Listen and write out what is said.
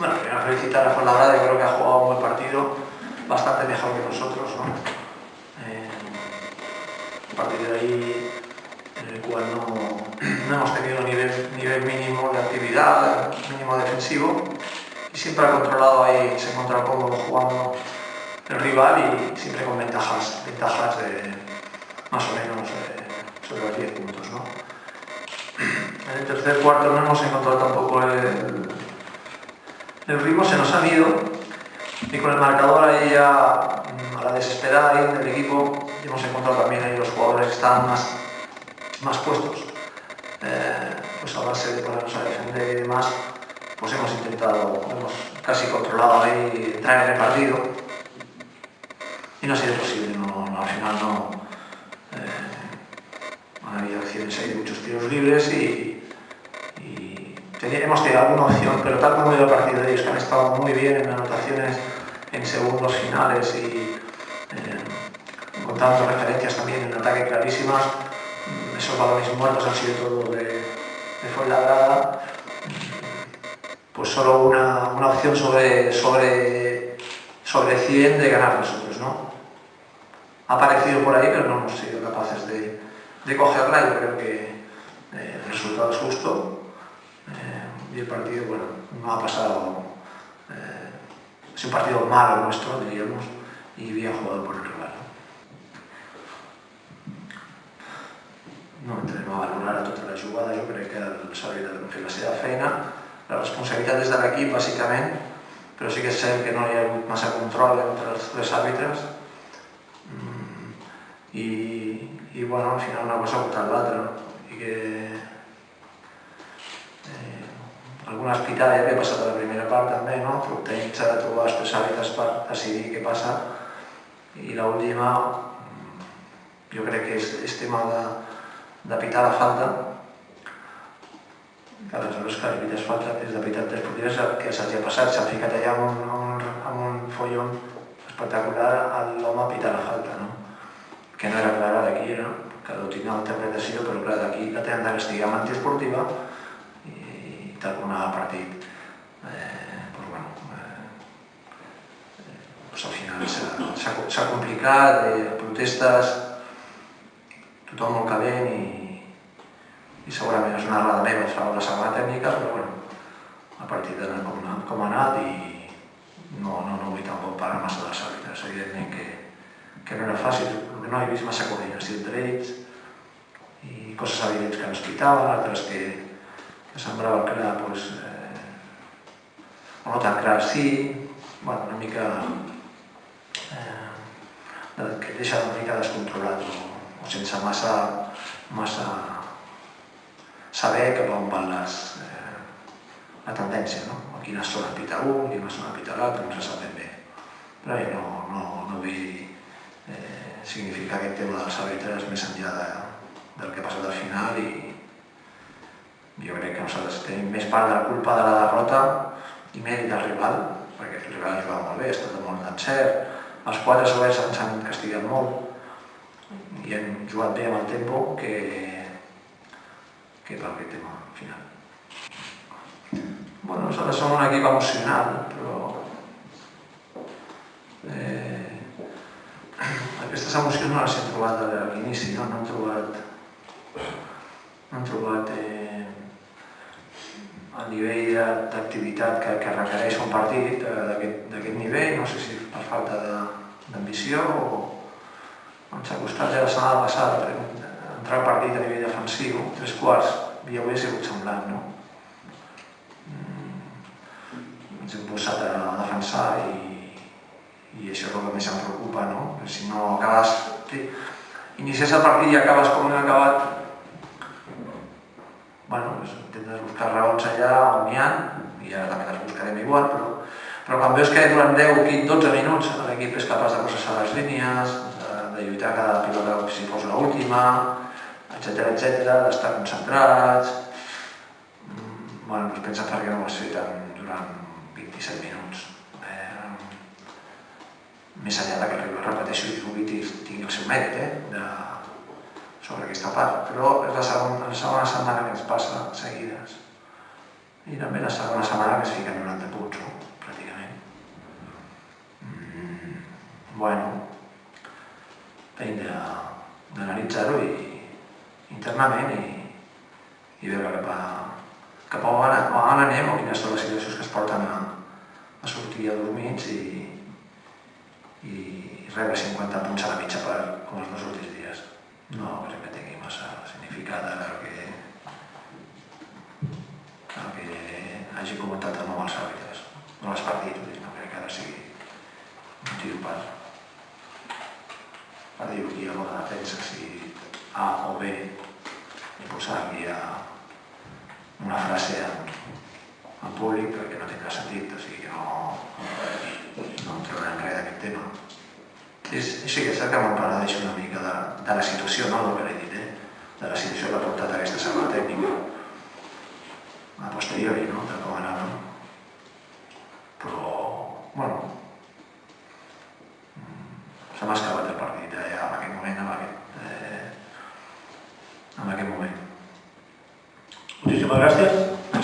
Bueno, primero felicitar a Fuenlabrada, yo creo que ha jugado un buen partido, bastante mejor que nosotros, ¿no? A partir de ahí, en el cual no hemos tenido nivel mínimo de actividad, mínimo defensivo, y siempre ha controlado ahí, se encuentra cómodo jugando el rival y siempre con ventajas de más o menos sobre los 10 puntos, ¿no? En el tercer cuarto no hemos encontrado tampoco el ritmo, se nos han ido y con el marcador ahí ya a la desesperada ahí del equipo hemos encontrado también ahí los jugadores que estaban más puestos, pues a base de ponernos a defender y demás, pues hemos casi controlado ahí entrar en el partido y no ha sido posible, al final no ha habido acciones ahí de muchos tiros libres y hemos tenido alguna opción, pero tal como ha ido el partido de ellos, que han estado muy bien en anotaciones en segundos finales y encontrando referencias también en ataque clarísimas, esos balones muertos han sido todo de Fuenlabrada, pues solo una opción sobre 100 de ganar nosotros, ¿no? Ha aparecido por ahí, pero no hemos sido capaces de cogerla. Yo creo que el resultado es justo y el partido, bueno, no ha pasado, es un partido malo nuestro, diríamos, y bien jugado por el rival. No entrem a valorar tota la jugada, jo crec que els àrbitres han fet la seva feina. La responsabilitat és de l'equip, bàsicament, però sí que és cert que no hi ha hagut massa control entre els tres àrbitres i bueno, al final una cosa ha portat l'altra, i que alguna pitada ja havia passat a la primera part també, no? Però tècnic s'ha de trobar els tres àrbitres per decidir què passa, i l'última jo crec que és tema de pitar la falta, que aleshores que evites falta és de pitar tres porteries que s'hagi passat, s'ha ficat allà amb un follon espectacular a l'home a pitar la falta, no? Que no era clara d'aquí, era, cada un tenia una interpretació, però clar, d'aquí la tenen de castigar amb antiesportiva i tal com anava el partit, doncs bueno, al final s'ha complicat, protestes, tothom molt calent i segurament és una errada meva la segona tècnica, però bueno, a partir d'anar com ha anat i no vull tampoc parar massa dels àrbitres, evidentment que no era fàcil, no he vist massa coordinació entre ells i coses evidents que no es pitaven, altres que semblava clar, o no tan clar sí, bueno, una mica que deixa una mica descontrolat o sense massa saber cap a on van la tendència, no? A quines zones pita un, a quines zones pita l'altre, no se sap ben bé. Però no vull significar aquest tema dels àrbitres més enllà del que ha passat al final i jo crec que nosaltres tenim més part de la culpa de la derrota i mèrit del rival, perquè el rival ha jugat molt bé, ha estat molt d'encert, els quadres oberts ens han castigat molt i hem jugat bé amb el tempo que per aquest tema final. Bueno, nosaltres som un equip emocional, però aquestes emocions no les hem trobat a l'inici, no hem trobat el nivell d'activitat que requereix un partit d'aquest nivell, no sé si per falta d'ambició o ens ha costat ja la setmana passada entrar al partit a nivell defensiu, 3 quarts, ja ho hauria sigut semblant, no? Ens hem posat a defensar i això és el que més em preocupa, no? Si no acabes... Inicies el partit i acabes com hem acabat, bueno, intentes buscar raons allà on n'hi ha, i ara també les buscarem igual, però quan veus que durant 10-12 minuts l'equip és capaç de processar les línies, de lluitar cada pilota com si fos l'última, etcètera, d'estar concentrats, bueno, doncs pensa per què no ho has fet durant 27 minuts. Més enllà que el rival, repeteixo, tingui el seu mèrit sobre aquesta part, però és la segona setmana que ens passa seguides. i també la segona setmana que es fica 90 punts, no? Pràcticament. Bueno, hem d'analitzar-ho internament i veure cap a on anem o quines són les situacions que es porten a sortir adormits i rebre 50 punts a la mitja part com els dos últims dies. No crec que tingui massa significat ara el que hagi comentat amb els àrbitres, no els partits, no crec que ara sigui motiu per dir aquí a la defensa si A o B i posar aquí una frase en públic perquè no tindrà sentit, o sigui que no em traurem res d'aquest tema. Sí que és cert que m'han parlat d'això una mica de la situació, no del que l'he dit, de la situació que ha portat aquesta segona tècnica a posteriori, no?, de com anava. Però, bueno, se m'ha escapat el partit ja en aquest moment, en aquest moment. Muchísimas gracias.